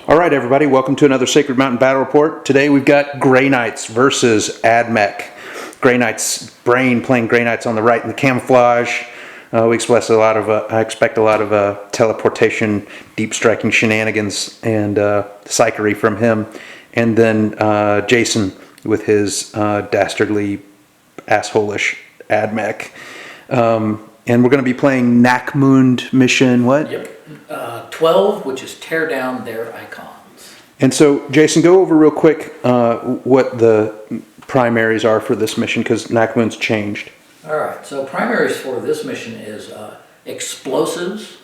All right, everybody, welcome to another Sacred Mountain Battle Report. Today we've got Grey Knights versus Ad Mech. Grey Knights brain playing Grey Knights on the right in the camouflage. I expect a lot of teleportation, deep striking shenanigans, and psychery from him. And then Jason with his dastardly, asshole-ish Ad Mech. And we're going to be playing Nakmund mission, what? Yep. 12, which is tear down their icons. And so, Jason, go over real quick what the primaries are for this mission, because Nakmund's changed. All right, so primaries for this mission is explosives.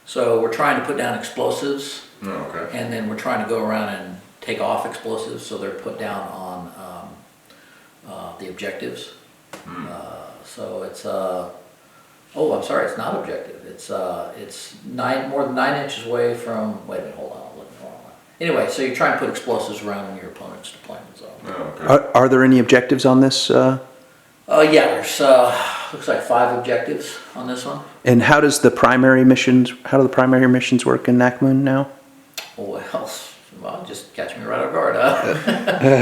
So we're trying to put down explosives. Oh, okay. And then we're trying to go around and take off explosives, so they're put down on the objectives. So it's oh, I'm sorry, it's not objective. It's more than 9 inches away from. Wait a minute, hold on. I'm looking wrong one. Anyway, so you're trying to put explosives around in your opponent's deployment zone. Oh, okay. Are there any objectives on this? Yeah, there's looks like 5 objectives on this one. And how do the primary missions work in Nakmund now? Well, just catch me right off guard.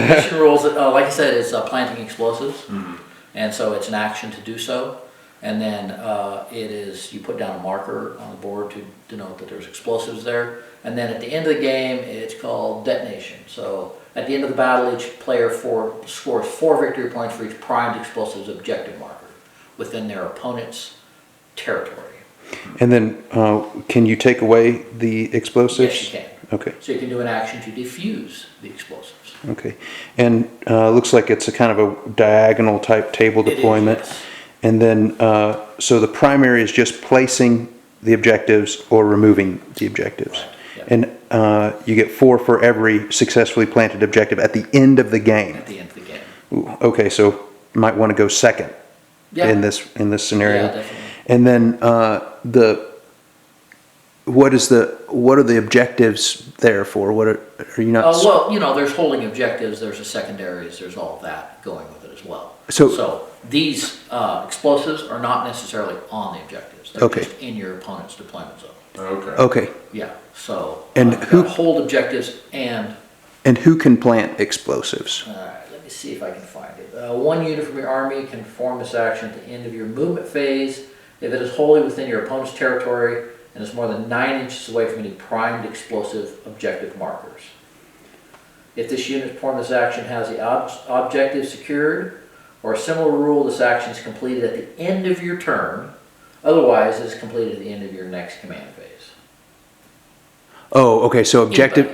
Mission rules, like I said, is planting explosives, and so it's an action to do so. And then you put down a marker on the board to denote that there's explosives there. And then at the end of the game, it's called detonation. So at the end of the battle, each player scores 4 victory points for each primed explosives objective marker within their opponent's territory. And then can you take away the explosives? Yes, you can. Okay. So you can do an action to defuse the explosives. Okay. And looks like it's a kind of a diagonal type table deployment. It is, yes. And then, so the primary is just placing the objectives or removing the objectives. Right. Yep. And you get 4 for every successfully planted objective at the end of the game. At the end of the game. Ooh, okay, so you might want to go second in this scenario. Yeah, definitely. And then what are the objectives there for? What are you not? Well, there's holding objectives, there's the secondaries, there's all of that going with it as well. So these explosives are not necessarily on the objectives. They're just in your opponent's deployment zone. Okay. Okay. Yeah. So And who hold objectives and who can plant explosives? all right, let me see if I can find it. 1 unit from your army can perform this action at the end of your movement phase if it is wholly within your opponent's territory and is more than 9 inches away from any primed explosive objective markers. If this unit performing this action has the objective secured, or a similar rule, this action is completed at the end of your turn. Otherwise, it is completed at the end of your next command phase. Oh, okay. So objective.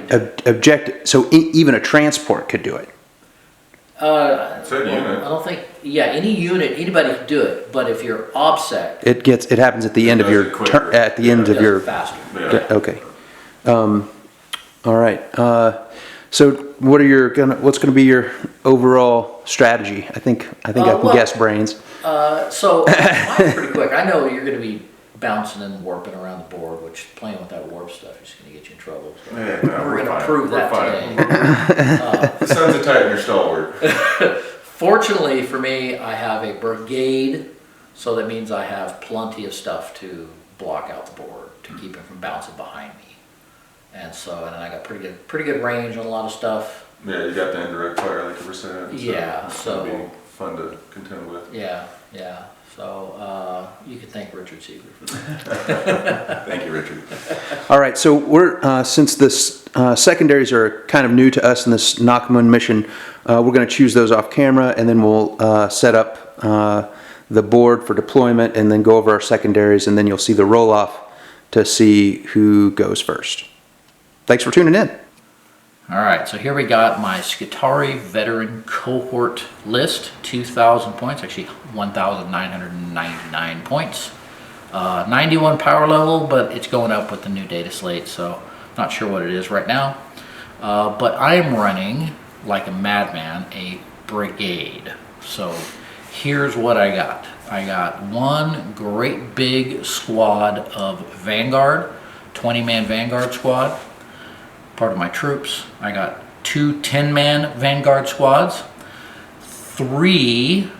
So even a transport could do it. Said unit. I don't think. Yeah, any unit, anybody can do it. But if you're OBSEC, It happens at the end of your turn. At the end of your faster. Yeah. Okay. All right. So what's gonna be your overall strategy? I think I can guess brains. So mine's pretty quick. I know you're going to be bouncing and warping around the board, which playing with that warp stuff is going to get you in trouble. So Yeah, no, we're going to fine. prove We're that fine. today. The sun's a tight and you're stalwart. Fortunately for me, I have a brigade, so that means I have plenty of stuff to block out the board to keep it from bouncing behind me. And I got pretty good range on a lot of stuff. Yeah, you got the indirect fire like you were saying. Yeah, it'll be fun to contend with. Yeah. So you could thank Richard Seeger for that. Thank you, Richard. All right. So we're since this secondaries are kind of new to us in this Nakmund mission, we're going to choose those off camera, and then we'll set up the board for deployment, and then go over our secondaries, and then you'll see the roll off to see who goes first. Thanks for tuning in. All right, so here we got my Skitarii veteran cohort list, 2,000 points, actually 1,999 points. 91 power level, but it's going up with the new data slate, so not sure what it is right now. But I am running, like a madman, a brigade. So here's what I got. I got one great big squad of Vanguard, 20-man Vanguard squad. Part of my troops. I got 2 10-man Vanguard squads, 3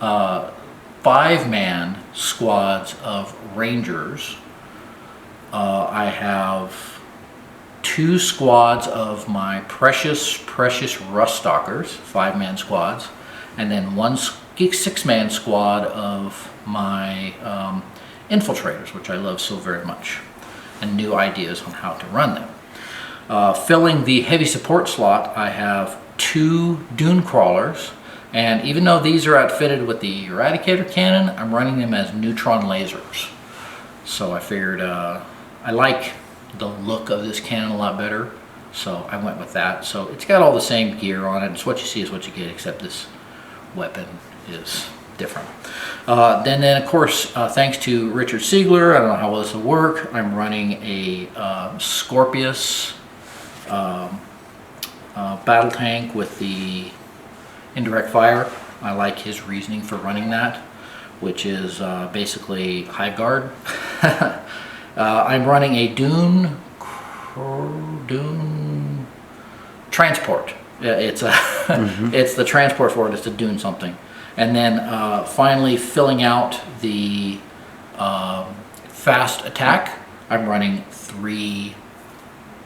5-man squads of Rangers. I have 2 squads of my precious rust stalkers, 5-man squads, and then 1 6-man squad of my infiltrators, which I love so very much, and new ideas on how to run them. Filling the heavy support slot, I have 2 dune crawlers, and even though these are outfitted with the Eradicator cannon, I'm running them as neutron lasers. So I figured I like the look of this cannon a lot better, so I went with that. So it's got all the same gear on it. It's what you see is what you get, except this weapon is different. Then of course, thanks to Richard Siegler, I don't know how well this will work, I'm running a Scorpius battle tank with the indirect fire. I like his reasoning for running that, which is basically hive guard. I'm running a dune transport. It's a it's the transport for it. It's a dune something. And then finally filling out the fast attack, I'm running 3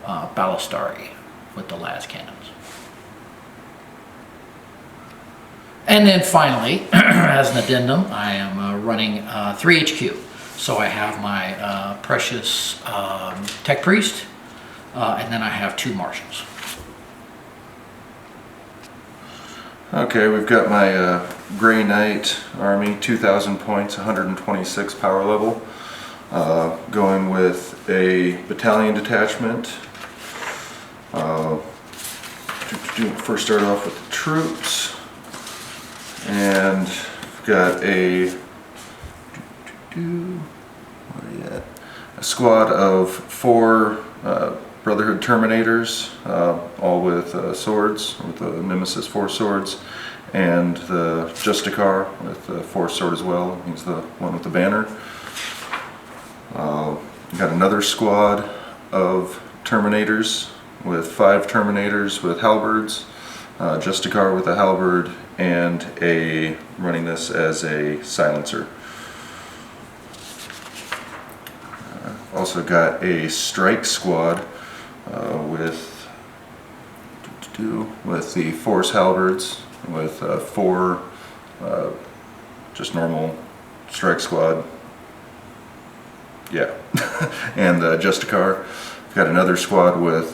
ballistari with the las cannons. And then finally, as an addendum, I am running 3 HQ. So I have my precious Tech Priest, and then I have 2 Marshals. Okay, we've got my Grey Knight Army, 2,000 points, 126 power level. Going with a battalion detachment. First start off with the troops. And we've got a squad of 4 Brotherhood Terminators, all with swords, with the Nemesis 4 swords, and the Justicar with the 4 sword as well. He's the one with the banner. We've got another squad of Terminators with 5 Terminators with halberds, Justicar with a halberd, and running this as a silencer. Also got a strike squad with the force halberds with 4 just normal strike squad. Yeah, and Justicar. Got another squad with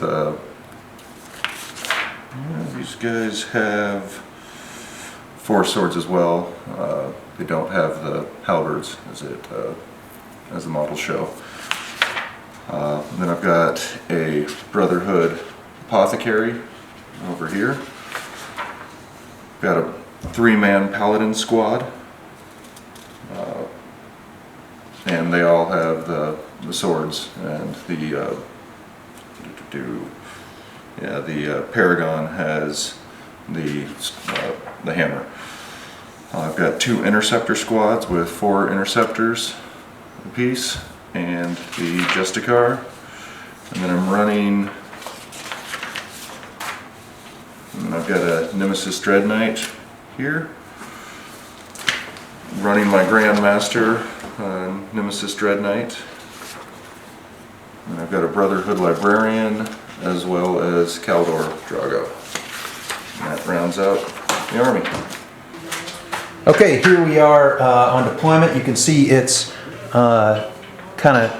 these guys have 4 swords as well. They don't have the halberds as the models show. Then I've got a Brotherhood Apothecary over here. Got a 3-man Paladin squad, and they all have the swords, and the Paragon has the hammer. I've got 2 Interceptor squads with 4 Interceptors apiece, and the Justicar, and then I'm running, and I've got a Nemesis Dread Knight here, running my Grandmaster Nemesis Dread Knight, and I've got a Brotherhood Librarian as well as Kaldor Drago, and that rounds out the army. Okay, here we are on deployment. You can see it's kind of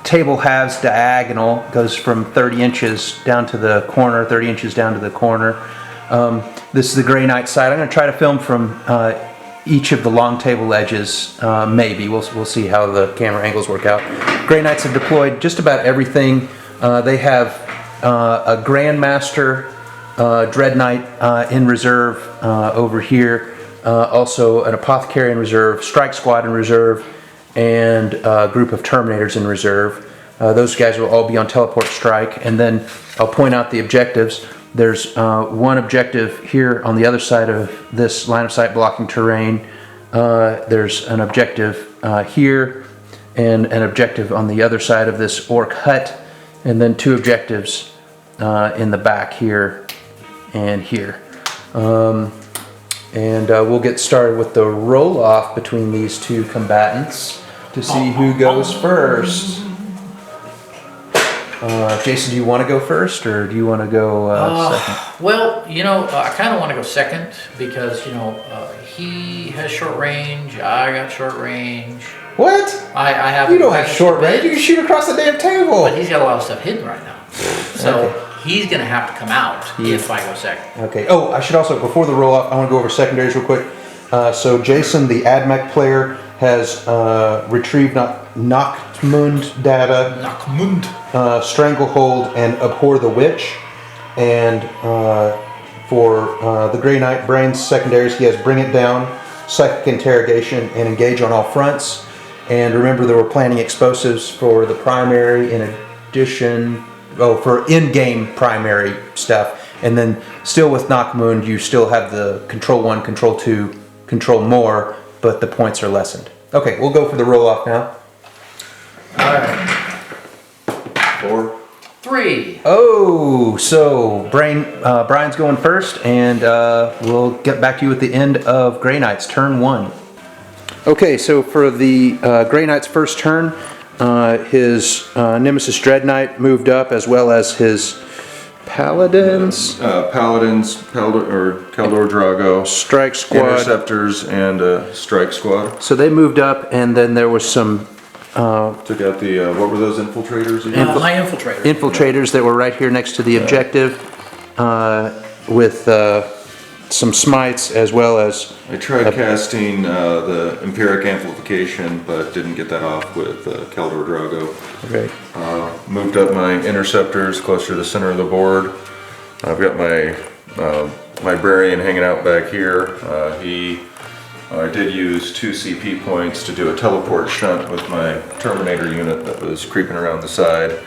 table halves diagonal, goes from 30 inches down to the corner, 30 inches down to the corner. This is the Grey Knight side. I'm going to try to film from each of the long table edges, maybe. We'll see how the camera angles work out. Grey Knights have deployed just about everything. They have a Grandmaster Dread Knight in reserve over here, also an Apothecary in reserve, Strike Squad in reserve, and a group of Terminators in reserve. Those guys will all be on teleport strike, and then I'll point out the objectives. There's one objective here on the other side of this line of sight blocking terrain. There's an objective here, and an objective on the other side of this orc hut, and then 2 objectives in the back here and here. We'll get started with the roll-off between these 2 combatants to see who goes first. Jason, do you want to go first, or do you want to go second? Well, I kind of want to go second because, he has short range, I got short range. What? I have. You don't have short range. You can shoot across the damn table. But he's got a lot of stuff hidden right now. So he's going to have to come out if I go second. Okay. Oh, I should also, before the roll off, I want to go over secondaries real quick. So Jason, the Ad Mech player, has retrieved Nachtmund data, Stranglehold, and Abhor the Witch. And for the Grey Knight Brains secondaries, he has Bring It Down, Psychic Interrogation, and Engage on All Fronts. And remember, they were planning explosives for the primary in addition, for in-game primary stuff. And then still with Nachtmund, you still have the Control 1, Control 2, Control More, but the points are lessened. Okay, we'll go for the roll-off now. All right. 4. 3. Oh, so Brian's going first, and we'll get back to you at the end of Grey Knight's turn 1. Okay, so for the Grey Knight's first turn, his Nemesis Dread Knight moved up, as well as his Paladins. Kaldor Drago. Strike Squad. Interceptors and Strike Squad. So they moved up, and then there was some... Took out the, what were those infiltrators again? My infiltrators. Infiltrators that were right here next to the objective, with some smites, as well as... I tried casting the Empiric Amplification, but didn't get that off with Kaldor Drago. Okay. Moved up my Interceptors closer to the center of the board. I've got my Librarian hanging out back here. I did use 2 CP points to do a teleport shunt with my Terminator unit that was creeping around the side,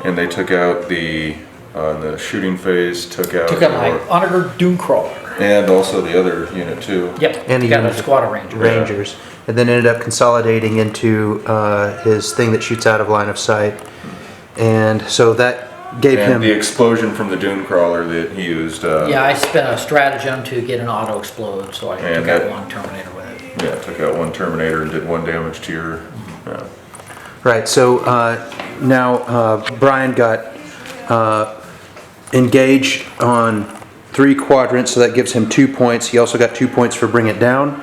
and they took out the shooting phase, took out my Honor Doomcrawler. and also the other unit too. Yep, And got a squad of Rangers. And then ended up consolidating into his thing that shoots out of line of sight. And so that gave him... And the explosion from the Dune Crawler that he used. Yeah, I spent a stratagem to get an auto explode, so I took out one Terminator with it. Yeah, took out one Terminator and did 1 damage to your... Right, so now Brian got engaged on 3 quadrants, so that gives him 2 points. He also got 2 points for Bring It Down,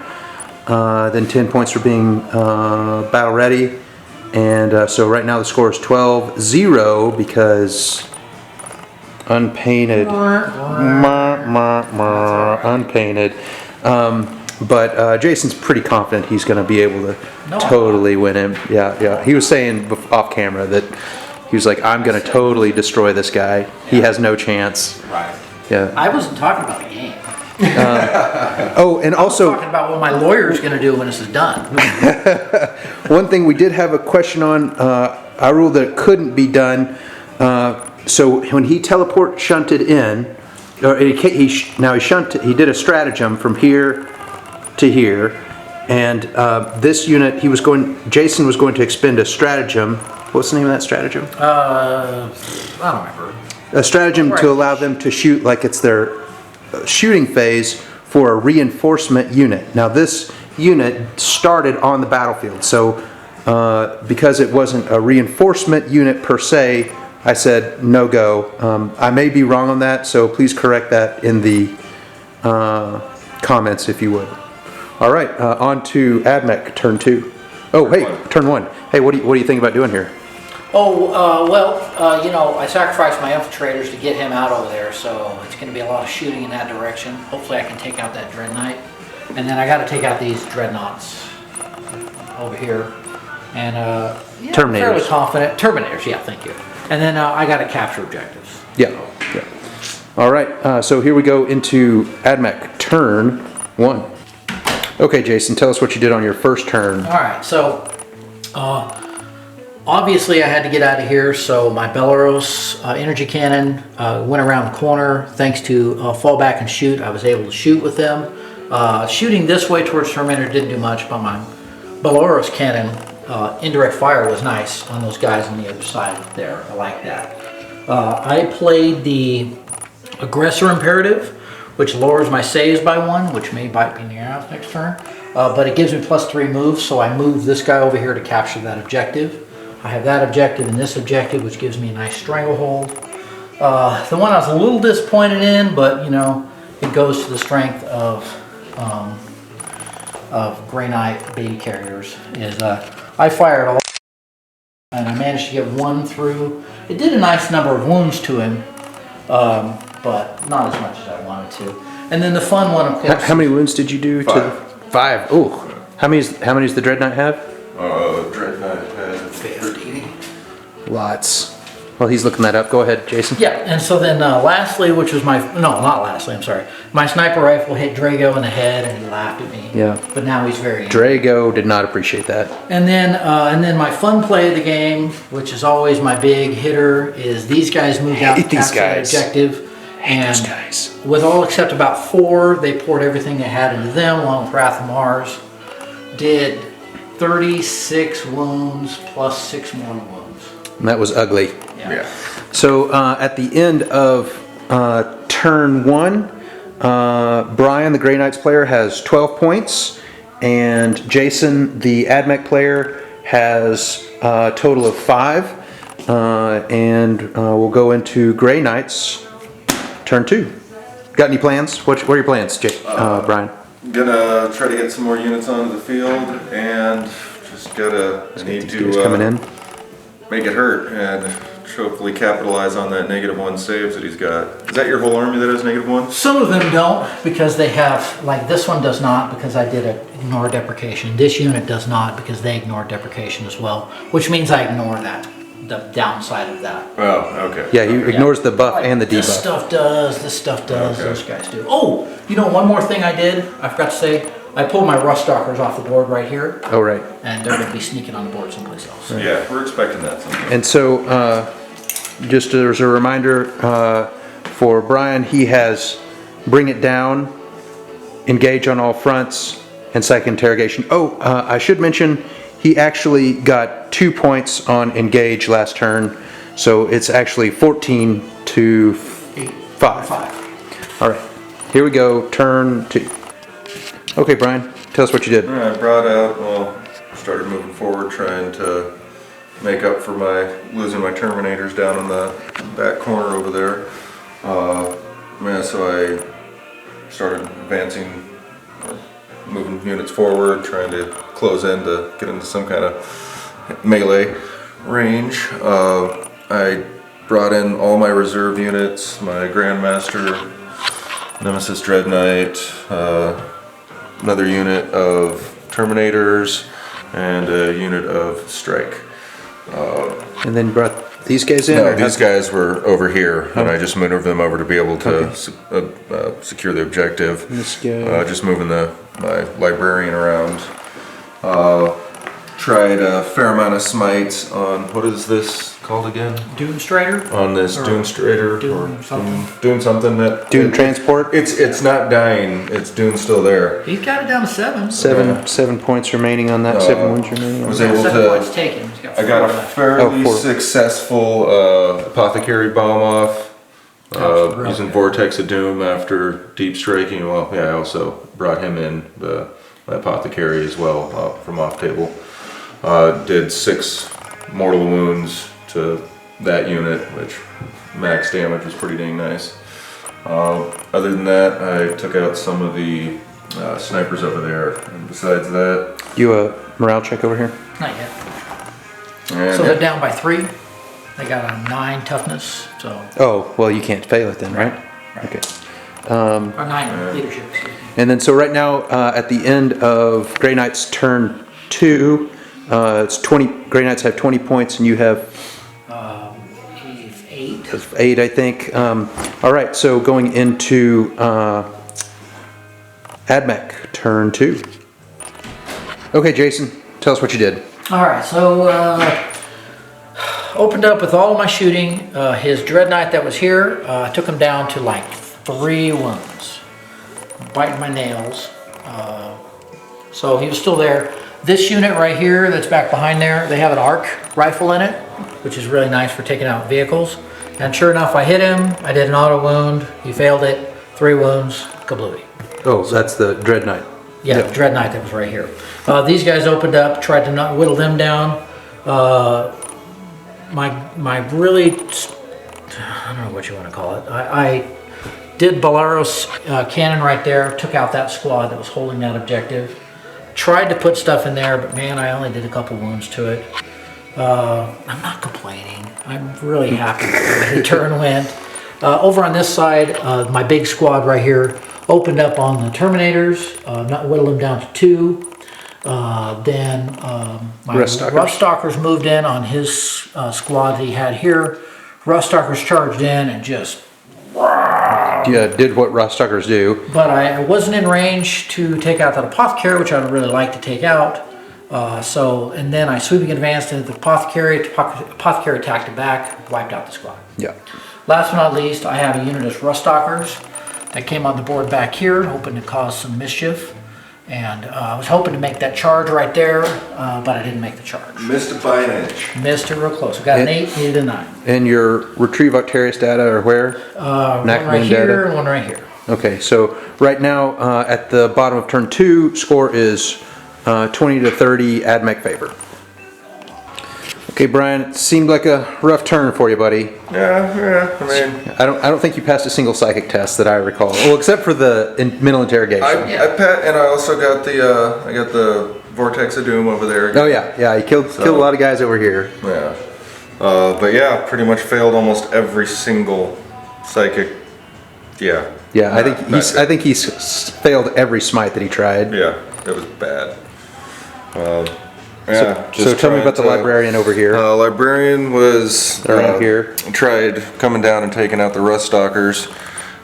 then 10 points for being battle ready. And so right now the score is 12-0 because unpainted. Unpainted. But Jason's pretty confident he's going to be able to totally win him. Yeah. He was saying off camera that he was like, I'm going to totally destroy this guy. He has no chance. Right. Yeah. I wasn't talking about the game. Oh, and also... talking about what my lawyer's going to do when this is done. One thing we did have a question on, I ruled that it couldn't be done. So when he shunted in, or he did a stratagem from here to here, and this unit, Jason was going to expend a stratagem. What's the name of that stratagem? I don't remember. A stratagem to allow them to shoot like it's their shooting phase for a reinforcement unit. Now this unit started on the battlefield, so because it wasn't a reinforcement unit per se, I said no go. I may be wrong on that, so please correct that in the comments if you would. All right, on to Ad Mech, turn 2. Oh, hey, turn 1. Hey, what do you think about doing here? I sacrificed my infiltrators to get him out over there, so it's going to be a lot of shooting in that direction. Hopefully I can take out that Dread Knight. And then I got to take out these Dreadnoughts over here. And, Terminators. I'm fairly confident. Terminators, yeah, thank you. And then I got to capture objectives. Yeah. All right, so here we go into Ad Mech, turn 1. Okay, Jason, tell us what you did on your first turn. All right, so obviously I had to get out of here, so my Belarus energy cannon went around the corner. Thanks to fall back and shoot, I was able to shoot with them. Shooting this way towards Terminator didn't do much, but my Belarus cannon indirect fire was nice on those guys on the other side there. I like that. I played the Aggressor Imperative, which lowers my saves by 1, which may bite me in the ass next turn. But it gives me +3 moves, so I move this guy over here to capture that objective. I have that objective and this objective, which gives me a nice stranglehold. The one I was a little disappointed in, but you know, it goes to the strength of Grey Knight baby carriers, is I fired all and I managed to get one through. It did a nice number of wounds to him, but not as much as I wanted to. And then the fun one, of course. How many wounds did you do? 5. Ooh. How many does the Dread Knight have? Dread Knight had 50. Lots. Well, he's looking that up. Go ahead, Jason. Yeah, and so then lastly, which was my, no, not lastly, I'm sorry. My sniper rifle hit Drago in the head and he laughed at me. Yeah. But now he's very Drago did not appreciate that. And then my fun play of the game, which is always my big hitter, is these guys moved out to capture the objective. And Those guys. with all except about 4, they poured everything they had into them, along with Wrath of Mars. Did 36 wounds plus 6 more wounds. And that was ugly. Yeah. So at the end of turn 1, Brian, the Grey Knights player, has 12 points, and Jason, the Ad Mech player, has a total of 5. And we'll go into Grey Knights turn 2. Got any plans? What are your plans, Brian? Gonna try to get some more units onto the field, and just I need to coming in. make it hurt and hopefully capitalize on that -1 saves that he's got. Is that your whole army that has -1? Some of them don't, because they have, like this one does not, because I did ignore deprecation. This unit does not, because they ignore deprecation as well, which means I ignore that, the downside of that. Oh, okay. Yeah, he ignores the buff and the This debuff. stuff does, this stuff does, Okay. those guys do. Oh, you know, one more thing I did, I forgot to say, I pulled my Rust Stalkers off the board right here, Oh, right. and they're gonna be sneaking on the board someplace else. Yeah, we're expecting that sometime. And so, just as a reminder for Brian, he has Bring It Down, Engage on All Fronts, and Psychic Interrogation. Oh, I should mention, he actually got 2 points on Engage last turn, so it's actually 14 to 5. All right, here we go, turn 2. Okay, Brian, tell us what you did. I brought out, started moving forward, trying to make up for losing my Terminators down in the back corner over there. So I started advancing, moving units forward, trying to close in to get into some kind of melee range. I brought in all my reserve units, my Grandmaster, Nemesis Dread Knight, another unit of Terminators, and a unit of Strike. And then brought these guys in? No, or these guys were over here, and I just maneuvered them over to be able to secure the objective. This guy. Just moving my librarian around. Tried a fair amount of smites on, what is this called again? Dune Strider? On this Or Dune Strider. Dune or something. Dune something that... Dune Transport? It's not dying, it's Dune's still there. He's got it down to 7. Seven points remaining on that. 7 wounds remaining. I On was that. able 7 points to... taken. He's got I got 4 a left. fairly 4. successful Apothecary Bomb off. Real Using good. Vortex of Doom after deep striking. Well, yeah, I also brought him in, my Apothecary as well, from off table. Did 6 mortal wounds to that unit, which max damage was pretty dang nice. Other than that, I took out some of the snipers over there, and besides that... You a morale check over here? Not yet. And So they're down by 3. They got a 9 toughness, so, Oh, well, you can't fail it then, right? Okay. or 9 leadership. Excuse me. And then so right now, at the end of Grey Knight's turn 2, it's 20. Grey Knights have 20 points, and you have 8. 8, I think. All right, so going into Ad Mech, turn 2. Okay, Jason, tell us what you did. All right, so opened up with all of my shooting. His Dread Knight that was here, I took him down to like 3 wounds, biting my nails. So he was still there. This unit right here that's back behind there, they have an arc rifle in it, which is really nice for taking out vehicles. And sure enough, I hit him. I did an auto wound. He failed it. 3 wounds, kablooey. Oh, that's the Dread Knight. Yeah, the Dread Knight that was right here. These guys opened up, tried to not whittle them down. my really, I don't know what you want to call it. I did Bolaros cannon right there, took out that squad that was holding that objective. Tried to put stuff in there, but man, I only did a couple wounds to it. I'm not complaining. I'm really happy with the turn went. Over on this side, my big squad right here opened up on the Terminators, not whittled them down to 2. Then my Ruststalkers moved in on his squad that he had here. Ruststalkers charged in and just... Yeah, did what Ruststalkers do. But I wasn't in range to take out that Apothecary, which I would really like to take out. And then I sweeping advanced into the Apothecary. Apothecary attacked it back, wiped out the squad. Yeah. Last but not least, I have a unit of Ruststalkers that came on the board back here, hoping to cause some mischief. And I was hoping to make that charge right there, but I didn't make the charge. Missed it by an inch. Missed it real close. We got an 8, needed a 9. And your retrieve Octarius data are where? One right here and one right here. Okay, so right now at the bottom of turn 2, score is 20 to 30 Ad Mech favor. Okay, Brian, it seemed like a rough turn for you, buddy. Yeah, I mean... I don't think you passed a single psychic test that I recall. Well, except for the mental interrogation. And I also got the Vortex of Doom over there. Oh yeah, he killed a lot of guys over here. Yeah. But yeah, pretty much failed almost every single psychic. Yeah. Yeah, I think he's failed every smite that he tried. Yeah, it was bad. So tell me about the librarian over here. Librarian was around here. Tried coming down and taking out the Ruststalkers,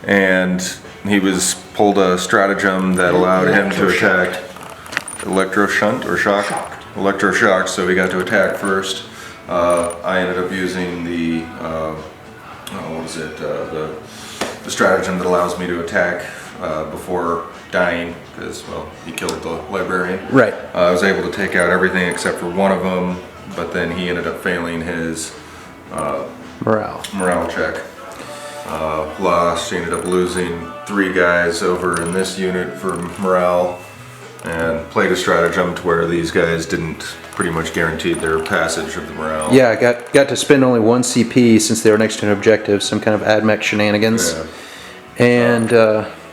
and he pulled a stratagem that allowed him to attack electroshunt or shock. Electroshock. So he got to attack first. I ended up using the the stratagem that allows me to attack before dying, because, well, he killed the librarian. Right. I was able to take out everything except for one of them, but then he ended up failing his morale check. Lost. He ended up losing 3 guys over in this unit for morale, and played a stratagem to where these guys didn't pretty much guaranteed their passage of the morale. Yeah, got to spend only 1 CP since they were next to an objective, some kind of Ad Mech shenanigans. Yeah. And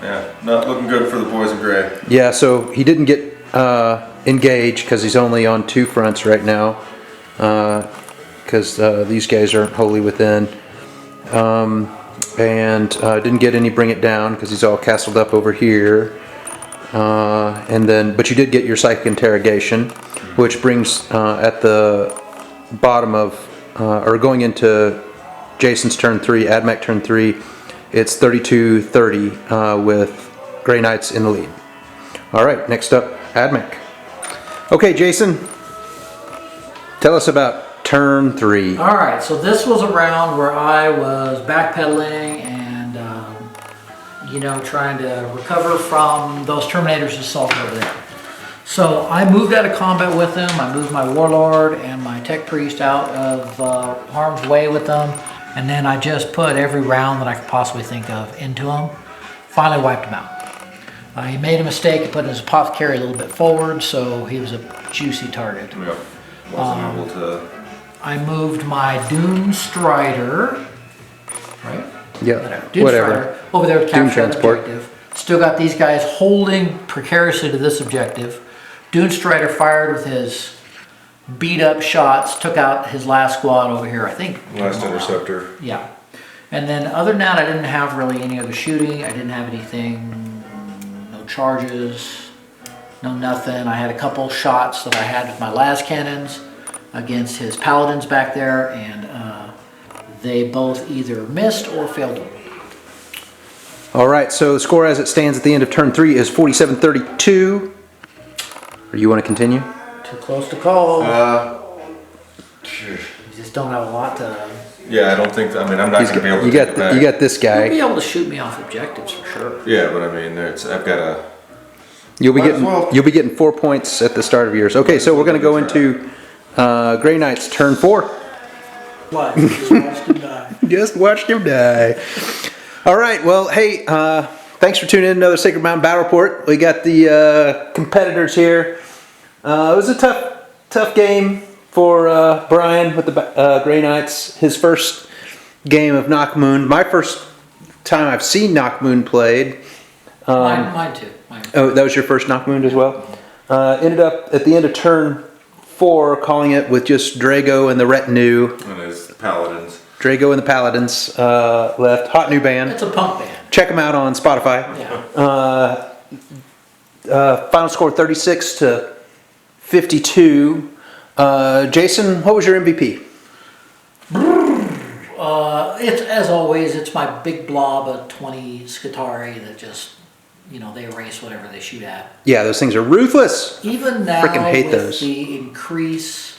yeah, not looking good for the boys in gray. yeah, so he didn't get engaged because he's only on 2 fronts right now, because these guys aren't wholly within, and didn't get any bring it down because he's all castled up over here. But you did get your psychic interrogation, which brings at the bottom of or going into Jason's turn 3, Ad Mech turn 3. It's 32-30 with Grey Knights in the lead. All right, next up, Ad Mech. Okay, Jason, tell us about turn 3. All right, so this was a round where I was backpedaling and, trying to recover from those Terminators assault over there. So I moved out of combat with them. I moved my Warlord and my Tech Priest out of harm's way with them. And then I just put every round that I could possibly think of into him. Finally wiped him out. He made a mistake and put his Apothecary a little bit forward, so he was a juicy target. Yep. Wasn't able to... I moved my Dune Strider, right? Yeah, Dune whatever. Strider over there to Dune capture that transport. objective. Still got these guys holding precariously to this objective. Dune Strider fired with his beat up shots, took out his last squad over here, I think. Last interceptor. Yeah. And then other than that, I didn't have really any other shooting. I didn't have anything, no charges, no nothing. I had a couple shots that I had with my las cannons against his paladins back there, and they both either missed or failed to. All right, so the score as it stands at the end of turn 3 is 47-32. Or you want to continue? Too close to call. Sure. You just don't have a lot to... Yeah, I don't think... I'm not going to be able to you take it back. You got this guy. You'll be able to shoot me off objectives for sure. Yeah, but I mean, I've got a... You'll be getting 4 points at the start of yours. Okay, so we're going to go into Grey Knights turn 4. What? Just watched him die. Just watched him die. All right, well, hey, thanks for tuning in to another Sacred Mountain Battle Report. We got the competitors here. It was a tough game. for Brian with the Grey Knights. His first game of Knockmoon. My first time I've seen Knockmoon played. Mine too. Oh, that was your first Knockmoon as well? Ended up at the end of turn 4 calling it with just Drago and the retinue. And his paladins. Drago and the Paladins left. Hot new band. It's a punk band. Check them out on Spotify. Yeah. Final score 36-52. Jason, what was your MVP? It's as always. It's my big blob of 20 Scutari that just, they erase whatever they shoot at. Yeah, those things are ruthless. Even now, Frickin' hate with those. the increase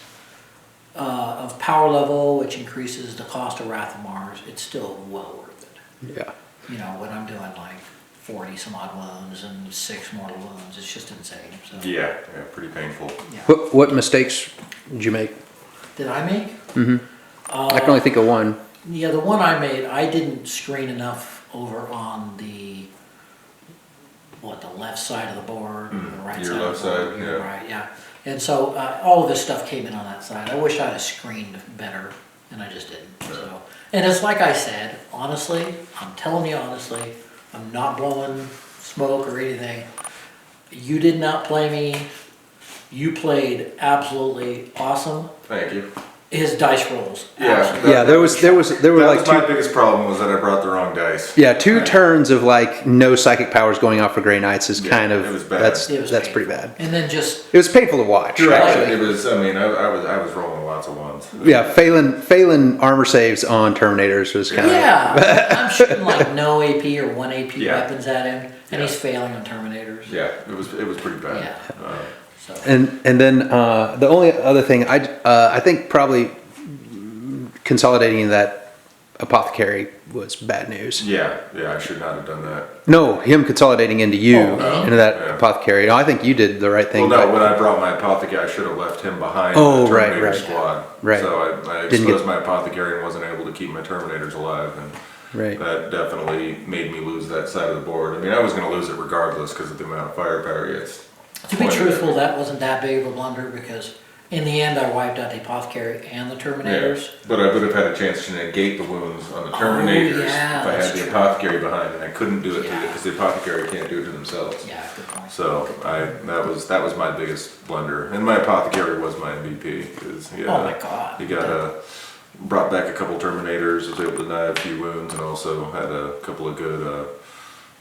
of power level, which increases the cost of Wrath of Mars, it's still well worth it. Yeah. When I'm doing like 40 some odd wounds and 6 mortal wounds, it's just insane. So Yeah, pretty painful. yeah. What mistakes did you make? Did I make? I can only think of one. Yeah, the one I made, I didn't screen enough over on the left side of the board, or the right Your side left of the board. side, Your yeah. right, yeah. And so all of this stuff came in on that side. I wish I'd have screened better, and I just didn't. So, and it's like I said, honestly, I'm telling you honestly, I'm not blowing smoke or anything. You did not play me. You played absolutely awesome. Thank you. His dice rolls. Yeah. absolutely. Yeah, there were That like was my biggest problem was that I brought the wrong dice. two turns of like no psychic powers going off for Grey Knights is kind of it was bad. that's It was pretty painful. bad. And then just It was painful to watch. Actually. It was. I mean, I was rolling lots of ones. Yeah, failing armor saves on Terminators was kind of I'm shooting like no AP or 1 AP Yeah. weapons at him, and Yeah. he's failing on Terminators. Yeah, it was pretty bad. Yeah. So And then the only other thing I think probably consolidating that apothecary was bad news. Yeah, I should not have done that. No, him consolidating into you no. into that Yeah. apothecary. No, I think you did the right thing. Well, no, but- when I brought my apothecary, I should have left him behind Oh, the right, Terminator right. squad. Right. So I Didn't exposed get- my apothecary and wasn't able to keep my Terminators alive, and Right. that definitely made me lose that side of the board. I mean, I was going to lose it regardless because of the amount of firepower he gets. to be truthful, that wasn't that big of a blunder because in the end I wiped out the apothecary and the Terminators. But I would have had a chance to negate the wounds on the Terminators yeah, if I that's had the true. apothecary behind, and I couldn't do it Yeah. because the apothecary can't do it to themselves. Yeah, good point. So that was my biggest blunder, and my apothecary was my MVP because Oh my God. he got brought back a couple Terminators, was able to deny a few wounds, and also had a couple of good.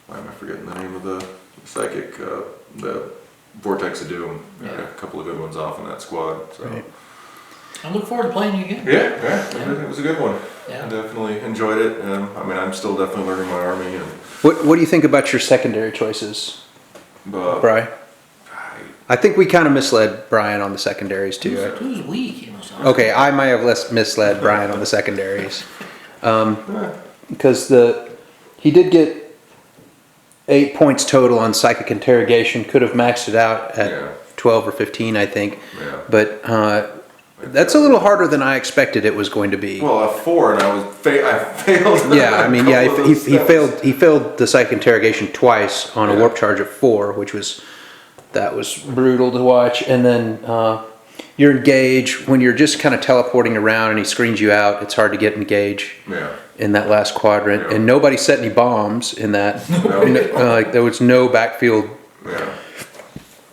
Why am I forgetting the name of the psychic? The Vortex of Doom. Yeah. A couple of good ones off in that squad. So. Right. I look forward to playing you again. Yeah, it was a good one. Yeah. I definitely enjoyed it. I mean, I'm still definitely learning my army, and What do you think about your secondary choices, but Brian? I think we kind of misled Brian on the secondaries too. Who's weak? He must have. Okay, I might have misled Brian on the secondaries. Because he did get 8 points total on psychic interrogation. Could have maxed it out at Yeah. 12 or 15, I think. Yeah. But that's a little harder than I expected it was going to be. well, a 4, and I failed. Yeah, I mean, a yeah, couple of he those steps. failed. He failed the psychic interrogation twice on a Yeah. warp charge of 4, which was brutal to watch. And then you're engaged when you're just kind of teleporting around, and he screens you out. It's hard to get engaged Yeah. in that last quadrant, Yeah. and nobody set any bombs in that. No. Like there was no backfield. Yeah.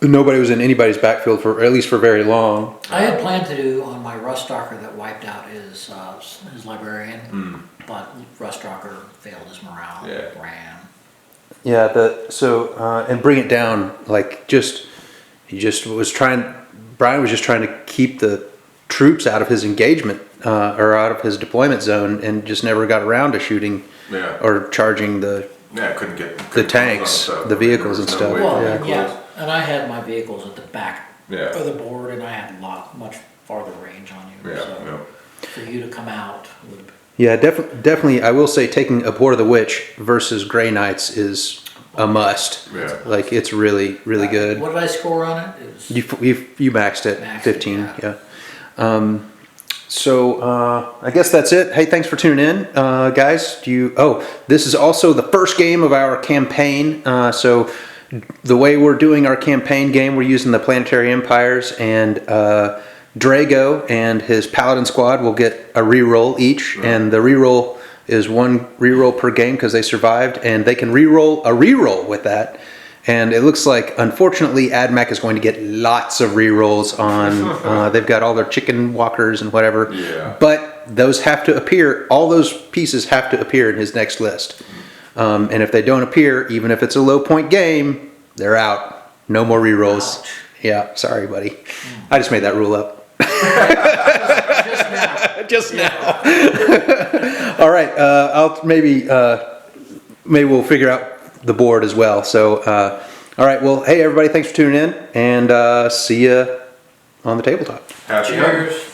Nobody was in anybody's backfield for at least for very long. I had planned to do on my Ruststalker that wiped out his librarian, but Ruststalker failed his morale. Yeah. Ran. Yeah, and bring it down like Brian was just trying to keep the troops out of his engagement or out of his deployment zone, and just never got around to shooting Yeah. or charging the. Yeah, I couldn't get The couldn't tanks, close on stuff. the I mean, vehicles there was and no stuff. way for Well, me to yeah, close. and I had my vehicles at the back Yeah. of the board, and I had much farther range on you. Yeah, So yeah. for you to come out would. Yeah, definitely. I will say taking Abhor the Witch versus Grey Knights is a must. Yeah. Like it's really good. What did I score on it? It was You maxed it, Maxed it, 15. yeah. Yeah. So I guess that's it. Hey, thanks for tuning in, guys. This is also the first game of our campaign. So the way we're doing our campaign game, we're using the Planetary Empires, and Drago and his Paladin squad will get a reroll each, and the reroll is 1 reroll per game because they survived, and they can reroll a reroll with that. And it looks like, unfortunately, Ad Mech is going to get lots of rerolls on. They've got all their chicken walkers and whatever. Yeah. But those have to appear. All those pieces have to appear in his next list. And if they don't appear, even if it's a low point game, they're out. No more rerolls. Ouch. Yeah, sorry, buddy. I just made that rule up. Just now. Just now. All right. I'll maybe we'll figure out the board as well. So, all right. Well, hey everybody, thanks for tuning in, and see you on the tabletop. Happy hunting. Cheers.